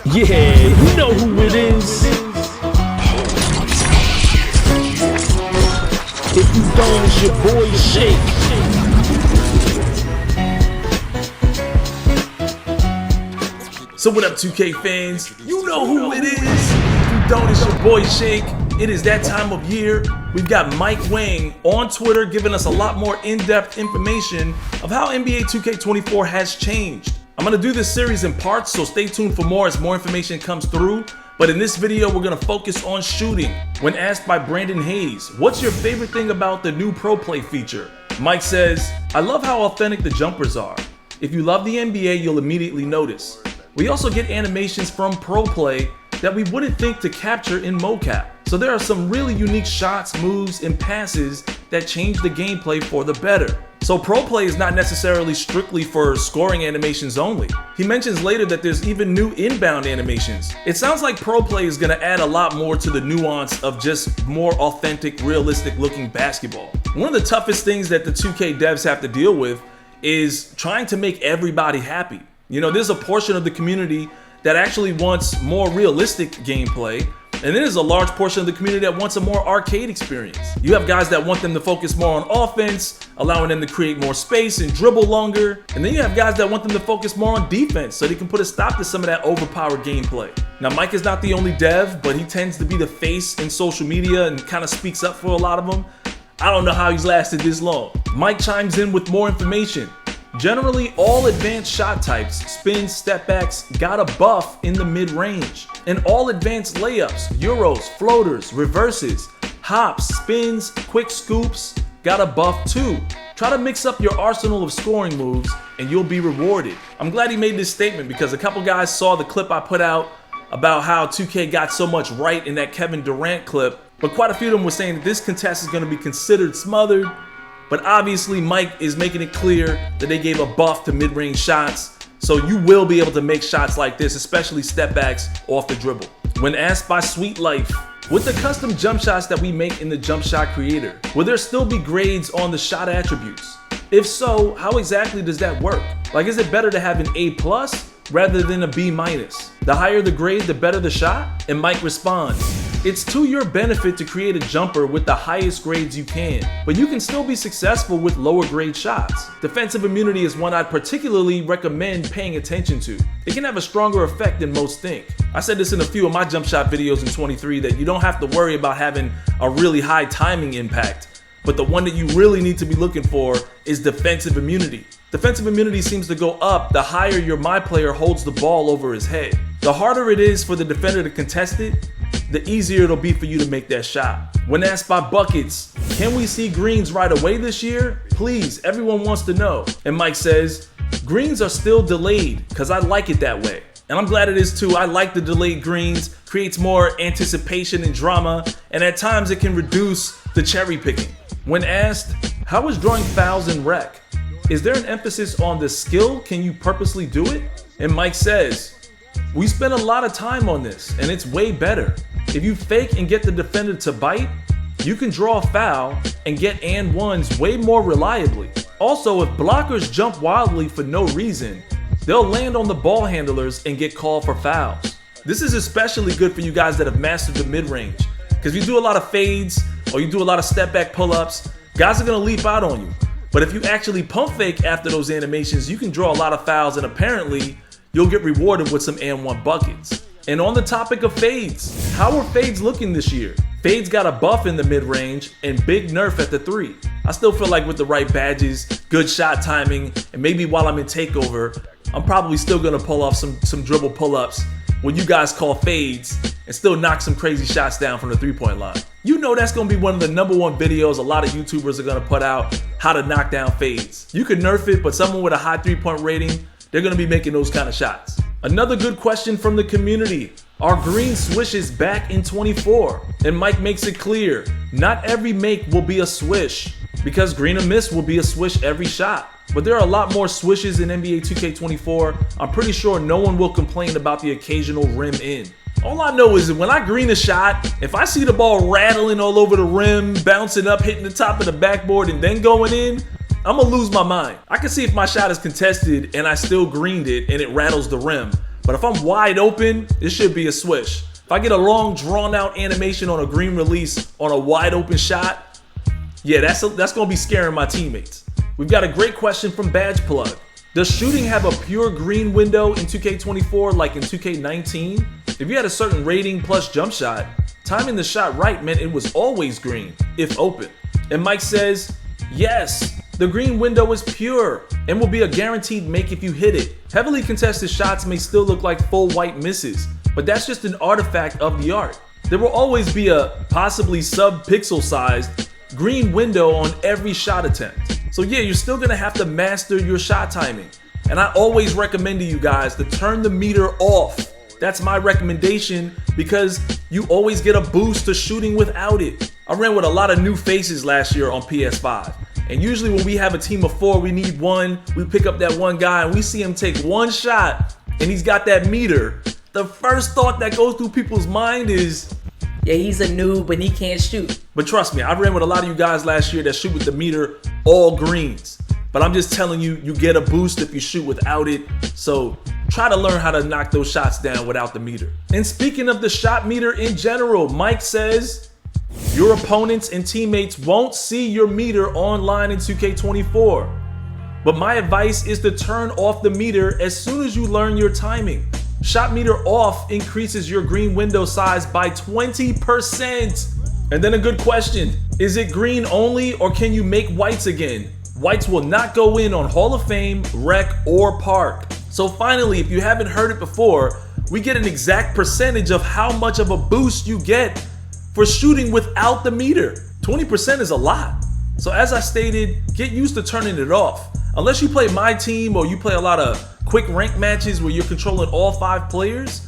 Yeah, you know who it is. If you don't, it's your boy Shake. So what up, 2K fans? You know who it is. If you don't, it's your boy Shake. It is that time of year. We've got Mike Wang on Twitter giving us a lot more in-depth information of how NBA 2K24 has changed. I'm gonna do this series in parts, so stay tuned for more as more information comes through. But in this video, we're gonna focus on shooting. When asked by Brandon Hayes, what's your favorite thing about the new Pro Play feature? Mike says, I love how authentic the jumpers are. If you love the NBA, you'll immediately notice. We also get animations from Pro Play that we wouldn't think to capture in mocap. So there are some really unique shots, moves, and passes that change the gameplay for the better. So Pro Play is not necessarily strictly for scoring animations only. He mentions later that there's even new inbound animations. It sounds like Pro Play is gonna add a lot more to the nuance of just more authentic, realistic looking basketball. One of the toughest things that the 2K devs have to deal with is trying to make everybody happy. You know, there's a portion of the community that actually wants more realistic gameplay, and there's a large portion of the community that wants a more arcade experience. You have guys that want them to focus more on offense, allowing them to create more space and dribble longer, and then you have guys that want them to focus more on defense so they can put a stop to some of that overpowered gameplay. Now, Mike is not the only dev, but he tends to be the face in social media and kind of speaks up for a lot of them. I don't know how he's lasted this long. Mike chimes in with more information. Generally, all advanced shot types, spins, stepbacks, got a buff in the mid-range. And all advanced layups, euros, floaters, reverses, hops, spins, quick scoops, got a buff too. Try to mix up your arsenal of scoring moves and you'll be rewarded. I'm glad he made this statement because a couple guys saw the clip I put out about how 2K got so much right in that Kevin Durant clip, but quite a few of them were saying that this contest is going to be considered smothered. But obviously Mike is making it clear that they gave a buff to mid-range shots, so you will be able to make shots like this, especially step backs off the dribble. When asked by Sweet Life, with the custom jump shots that we make in the Jump Shot Creator, will there still be grades on the shot attributes? If so, how exactly does that work? Like, is it better to have an A+ rather than a B-? The higher the grade, the better the shot? And Mike responds, it's to your benefit to create a jumper with the highest grades you can, but you can still be successful with lower grade shots. Defensive immunity is one I'd particularly recommend paying attention to. It can have a stronger effect than most think. I said this in a few of my jump shot videos in 23 that you don't have to worry about having a really high timing impact, but the one that you really need to be looking for is defensive immunity. Defensive immunity seems to go up the higher your my player holds the ball over his head. The harder it is for the defender to contest it, the easier it'll be for you to make that shot. When asked by Buckets, can we see greens right away this year? Please, everyone wants to know. And Mike says, greens are still delayed because I like it that way. And I'm glad it is too. I like the delayed greens, creates more anticipation and drama, and at times it can reduce the cherry picking. When asked, how is drawing fouls in rec? Is there an emphasis on the skill? Can you purposely do it? And Mike says, we spend a lot of time on this and it's way better. If you fake and get the defender to bite, you can draw a foul and get and ones way more reliably. Also, if blockers jump wildly for no reason, they'll land on the ball handlers and get called for fouls. This is especially good for you guys that have mastered the mid-range, because if you do a lot of fades or you do a lot of step back pull-ups, guys are gonna leap out on you. But if you actually pump fake after those animations, you can draw a lot of fouls and apparently you'll get rewarded with some and one buckets. And on the topic of fades, how are fades looking this year? Fades got a buff in the mid-range and big nerf at the 3. I still feel like with the right badges, good shot timing, and maybe while I'm in takeover, I'm probably still gonna pull off some dribble pull-ups when you guys call fades and still knock some crazy shots down from the 3-point line. You know that's gonna be one of the #1 videos a lot of YouTubers are gonna put out, how to knock down fades. You can nerf it, but someone with a high 3-point rating, they're gonna be making those kind of shots. Another good question from the community. Are green swishes back in 24? And Mike makes it clear, not every make will be a swish, because green or miss will be a swish every shot. But there are a lot more swishes in NBA 2K24. I'm pretty sure no one will complain about the occasional rim in. All I know is that when I green a shot, if I see the ball rattling all over the rim, bouncing up, hitting the top of the backboard, and then going in, I'm gonna lose my mind. I can see if my shot is contested and I still greened it and it rattles the rim. But if I'm wide open, this should be a swish. If I get a long drawn out animation on a green release on a wide open shot, yeah, that's gonna be scaring my teammates. We've got a great question from Badge Plug. Does shooting have a pure green window in 2K24 like in 2K19? If you had a certain rating plus jump shot, timing the shot right meant it was always green, if open. And Mike says, yes, the green window is pure and will be a guaranteed make if you hit it. Heavily contested shots may still look like full white misses, but that's just an artifact of the art. There will always be a possibly sub-pixel sized green window on every shot attempt. So yeah, you're still gonna have to master your shot timing. And I always recommend to you guys to turn the meter off. That's my recommendation because you always get a boost to shooting without it. I ran with a lot of new faces last year on PS5. And usually when we have a team of 4, we need one, we pick up that one guy and we see him take one shot and he's got that meter. The first thought that goes through people's mind is, yeah, he's a noob, but he can't shoot. But trust me, I ran with a lot of you guys last year that shoot with the meter all greens. But I'm just telling you, you get a boost if you shoot without it. So try to learn how to knock those shots down without the meter. And speaking of the shot meter in general, Mike says, your opponents and teammates won't see your meter online in 2K24. But my advice is to turn off the meter as soon as you learn your timing. Shot meter off increases your green window size by 20%. And then a good question, is it green only or can you make whites again? Whites will not go in on Hall of Fame, Rec, or Park. So finally, if you haven't heard it before, we get an exact percentage of how much of a boost you get for shooting without the meter. 20% is a lot. So as I stated, get used to turning it off. Unless you play my team or you play a lot of quick rank matches where you're controlling all 5 players,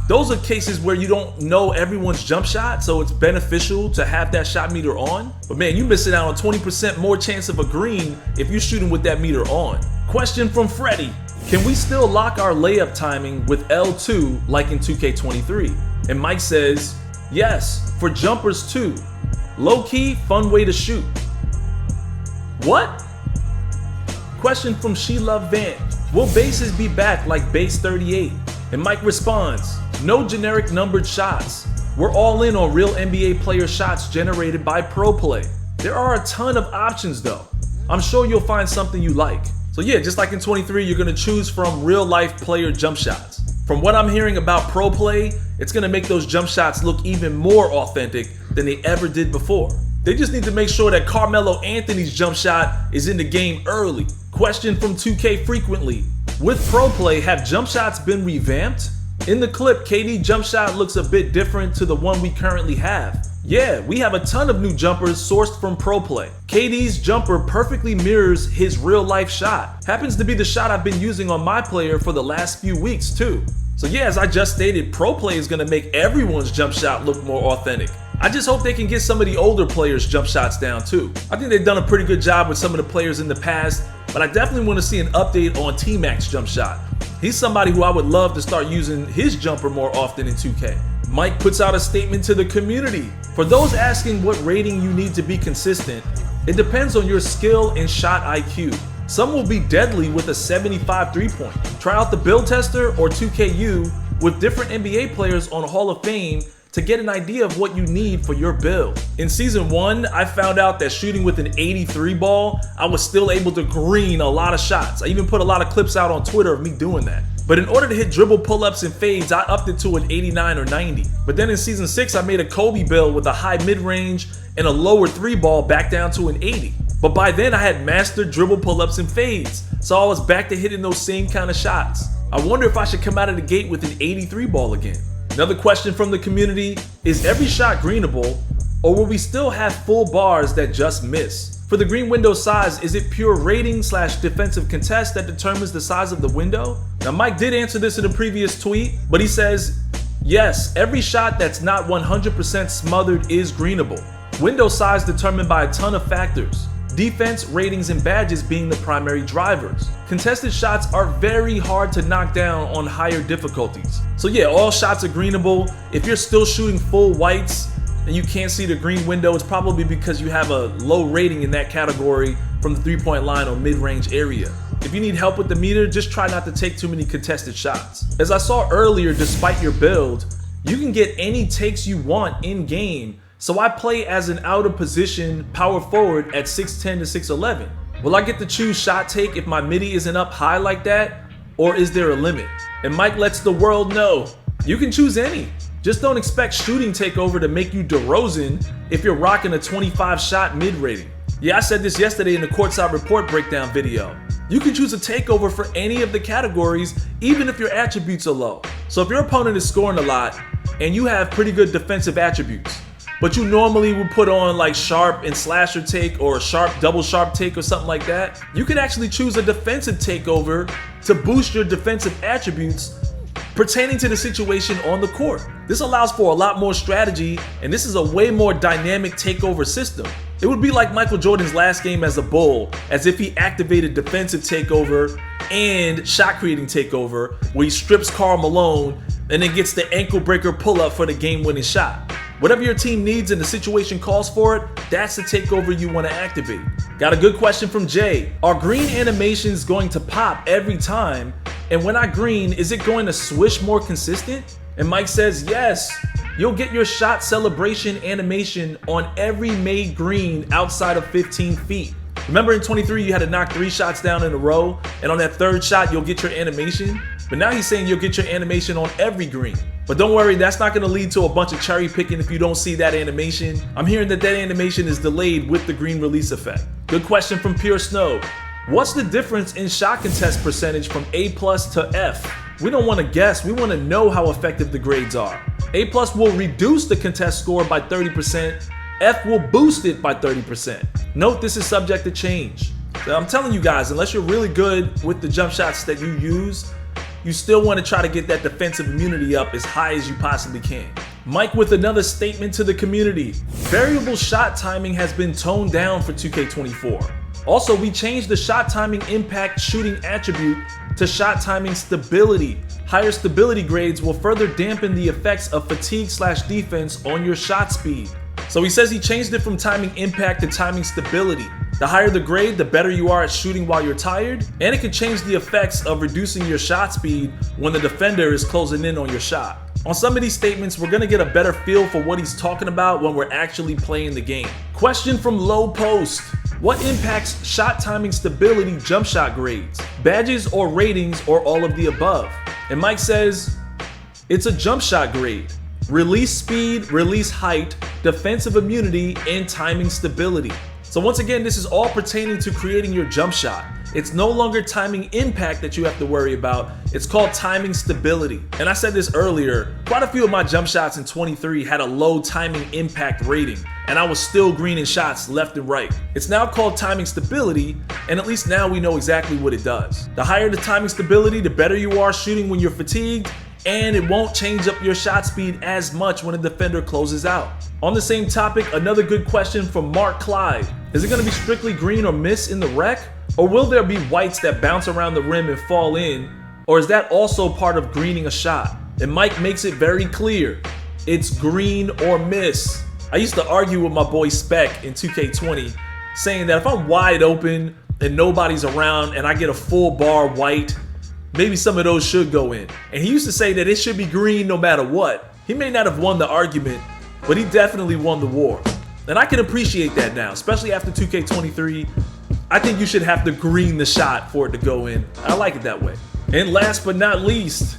those are cases where you don't know everyone's jump shot, so it's beneficial to have that shot meter on. But man, you missing out on 20% more chance of a green if you're shooting with that meter on. Question from Freddie. Can we still lock our layup timing with L2 like in 2K23? And Mike says, yes, for jumpers too. Low key, fun way to shoot. What? Question from She Love Van. Will bases be back like base 38? And Mike responds, no generic numbered shots. We're all in on real NBA player shots generated by Pro Play. There are a ton of options though. I'm sure you'll find something you like. So yeah, just like in 23, you're gonna choose from real life player jump shots. From what I'm hearing about Pro Play, it's gonna make those jump shots look even more authentic than they ever did before. They just need to make sure that Carmelo Anthony's jump shot is in the game early. Question from 2K frequently. With Pro Play, have jump shots been revamped? In the clip, KD jump shot looks a bit different to the one we currently have. Yeah, we have a ton of new jumpers sourced from Pro Play. KD's jumper perfectly mirrors his real life shot. Happens to be the shot I've been using on my player for the last few weeks too. So yeah, as I just stated, Pro Play is gonna make everyone's jump shot look more authentic. I just hope they can get some of the older players' jump shots down too. I think they've done a pretty good job with some of the players in the past, but I definitely want to see an update on T-Mac's jump shot. He's somebody who I would love to start using his jumper more often in 2K. Mike puts out a statement to the community. For those asking what rating you need to be consistent, it depends on your skill and shot IQ. Some will be deadly with a 75 3-point. Try out the build tester or 2KU with different NBA players on Hall of Fame to get an idea of what you need for your build. In season 1, I found out that shooting with an 83 ball, I was still able to green a lot of shots. I even put a lot of clips out on Twitter of me doing that. But in order to hit dribble pull-ups and fades, I upped it to an 89 or 90. But then in season 6, I made a Kobe build with a high mid-range and a lower 3 ball back down to an 80. But by then I had mastered dribble pull-ups and fades, so I was back to hitting those same kind of shots. I wonder if I should come out of the gate with an 83 ball again. Another question from the community, is every shot greenable, or will we still have full bars that just miss? For the green window size, is it pure rating / defensive contest that determines the size of the window? Now Mike did answer this in a previous tweet, but he says, yes, every shot that's not 100% smothered is greenable. Window size determined by a ton of factors. Defense, ratings, and badges being the primary drivers. Contested shots are very hard to knock down on higher difficulties. So yeah, all shots are greenable. If you're still shooting full whites and you can't see the green window, it's probably because you have a low rating in that category from the 3-point line or mid-range area. If you need help with the meter, just try not to take too many contested shots. As I saw earlier, despite your build, you can get any takes you want in game, so I play as an out of position power forward at 6'10 to 6'11. Will I get to choose shot take if my midi isn't up high like that, or is there a limit? And Mike lets the world know, you can choose any. Just don't expect shooting takeover to make you DeRozan if you're rocking a 25 shot mid rating. Yeah, I said this yesterday in the Courtside Report breakdown video. You can choose a takeover for any of the categories, even if your attributes are low. So if your opponent is scoring a lot and you have pretty good defensive attributes, but you normally would put on like sharp and slasher take or a sharp double sharp take or something like that, you can actually choose a defensive takeover to boost your defensive attributes pertaining to the situation on the court. This allows for a lot more strategy, and this is a way more dynamic takeover system. It would be like Michael Jordan's last game as a Bull, as if he activated defensive takeover and shot creating takeover, where he strips Karl Malone and then gets the ankle breaker pull up for the game winning shot. Whatever your team needs and the situation calls for it, that's the takeover you want to activate. Got a good question from Jay. Are green animations going to pop every time? And when I green, is it going to swish more consistent? And Mike says, yes. You'll get your shot celebration animation on every made green outside of 15 feet. Remember in 23, you had to knock 3 shots down in a row, and on that 3rd shot, you'll get your animation. But now he's saying you'll get your animation on every green. But don't worry, that's not gonna lead to a bunch of cherry picking if you don't see that animation. I'm hearing that animation is delayed with the green release effect. Good question from Pure Snow. What's the difference in shot contest percentage from A+ to F? We don't want to guess, we want to know how effective the grades are. A+ will reduce the contest score by 30%, F will boost it by 30%. Note this is subject to change. So I'm telling you guys, unless you're really good with the jump shots that you use, you still want to try to get that defensive immunity up as high as you possibly can. Mike with another statement to the community. Variable shot timing has been toned down for 2K24. Also, we changed the shot timing impact shooting attribute to shot timing stability. Higher stability grades will further dampen the effects of fatigue/defense on your shot speed. So he says he changed it from timing impact to timing stability. The higher the grade, the better you are at shooting while you're tired, and it can change the effects of reducing your shot speed when the defender is closing in on your shot. On some of these statements, we're gonna get a better feel for what he's talking about when we're actually playing the game. Question from Low Post. What impacts shot timing stability jump shot grades? Badges or ratings or all of the above? And Mike says, it's a jump shot grade. Release speed, release height, defensive immunity, and timing stability. So once again, this is all pertaining to creating your jump shot. It's no longer timing impact that you have to worry about. It's called timing stability. And I said this earlier, quite a few of my jump shots in 23 had a low timing impact rating, and I was still greening shots left and right. It's now called timing stability, and at least now we know exactly what it does. The higher the timing stability, the better you are shooting when you're fatigued, and it won't change up your shot speed as much when a defender closes out. On the same topic, another good question from Mark Clyde. Is it gonna be strictly green or miss in the rec? Or will there be whites that bounce around the rim and fall in? Or is that also part of greening a shot? And Mike makes it very clear. It's green or miss. I used to argue with my boy Spec in 2K20, saying that if I'm wide open and nobody's around and I get a full bar white, maybe some of those should go in. And he used to say that it should be green no matter what. He may not have won the argument, but he definitely won the war. And I can appreciate that now, especially after 2K23. I think you should have to green the shot for it to go in. I like it that way. And last but not least,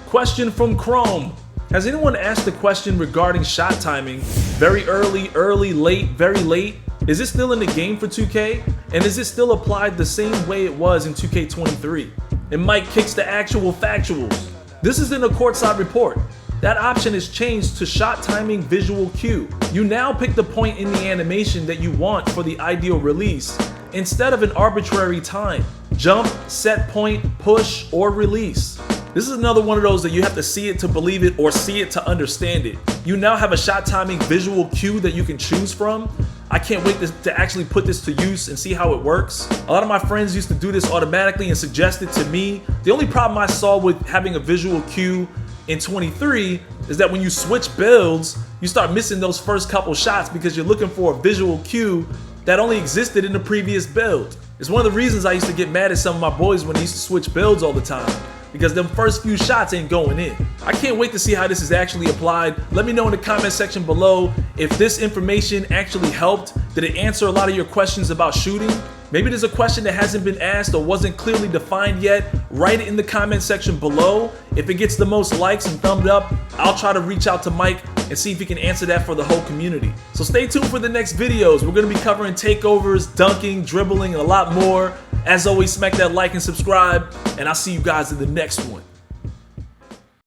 question from Chrome. Has anyone asked a question regarding shot timing? Very early, late, very late? Is it still in the game for 2K? And is it still applied the same way it was in 2K23? And Mike kicks the actual factuals. This is in the Courtside Report. That option is changed to shot timing visual cue. You now pick the point in the animation that you want for the ideal release instead of an arbitrary time. Jump, set point, push, or release. This is another one of those that you have to see it to believe it or see it to understand it. You now have a shot timing visual cue that you can choose from. I can't wait to actually put this to use and see how it works. A lot of my friends used to do this automatically and suggest it to me. The only problem I saw with having a visual cue in 23 is that when you switch builds, you start missing those first couple shots because you're looking for a visual cue that only existed in the previous build. It's one of the reasons I used to get mad at some of my boys when they used to switch builds all the time, because them first few shots ain't going in. I can't wait to see how this is actually applied. Let me know in the comment section below if this information actually helped. Did it answer a lot of your questions about shooting? Maybe there's a question that hasn't been asked or wasn't clearly defined yet. Write it in the comment section below. If it gets the most likes and thumbs up, I'll try to reach out to Mike and see if he can answer that for the whole community. So stay tuned for the next videos. We're gonna be covering takeovers, dunking, dribbling, and a lot more. As always, smack that like and subscribe, and I'll see you guys in the next one.